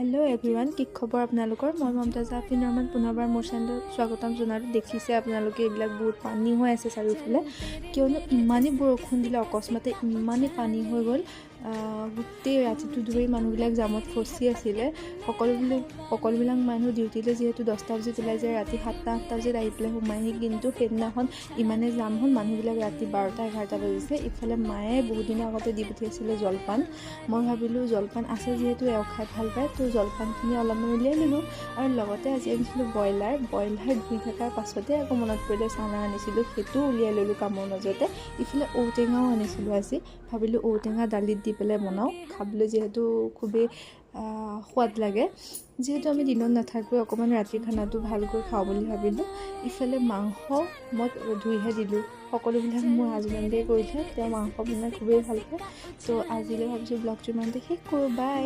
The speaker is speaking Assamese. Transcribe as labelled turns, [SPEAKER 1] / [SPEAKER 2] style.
[SPEAKER 1] हेलो एभ्रिवान কি খবৰ আপোনালোকৰ মই মমতাজ আফিন ৰহমান পুনৰবাৰ মোৰ চেনেলত স্বাগতম জনালো দেখিছে আপোনালোকে এইবিলাক বহুত পানী হৈ আছে চাৰিওফালে কিয়নো ইমানেই বৰষুণ দিলে অকস্মাতে ইমানেই পানী হৈ গ'ল গোটেই ৰাতিটো ধৰি মানুহবিলাক জামত ফচি আছিলে সকলোবিলাক মানুহ ডিউটিলৈ যিহেতু 10টা বজাত ওলাই যায় ৰাতি 7টা 8টা বজাত আহি পেলাই সোমায়হি কিন্তু সেইদিনাখন ইমানেই জাম হ'ল মানুহবিলাক ৰাতি 12টা 11টা বাজিছে ইফালে মায়ে বহুত দিনৰ আগতে দি পঠিয়াইছিলে জলপান মই ভাবিলোঁ জলপান আছে যিহেতু এওঁ খাই ভাল পায় তো জলপানখিনি অলপমান উলিয়াই ল'লোঁ আৰু লগতে আজি আনিছিলোঁ ব্ৰইলাৰ ধুই থকাৰ পাছতে আকৌ মনত পৰিলে চানা আনিছিলোঁ সেইটো উলিয়াই ল'লোঁ কামৰ মাজতে ইফালে ঔটেঙাও আনিছিলোঁ আজি ভাবিলোঁ ঔটেঙা দালিত দি পেলাই বনাওঁ খাবলৈ যিহেতু খুবেই সোৱাদ লাগে যিহেতু আমি দিনত নাথাকোঁ অকণমান ৰাতি খানাটো ভালকৈ খাওঁ বুলি ভাবিলোঁ ইফালে মাংস মই ধুইহে দিলোঁ সকলোবিলাক মোৰ হাজবেণ্ডে কৰিলে তেওঁ মাংস বনাই খুবেই ভাল পায় তো আজিলৈ ভাবিছোঁ ব্লগটো ইমানতে শেষ কৰোঁ বাই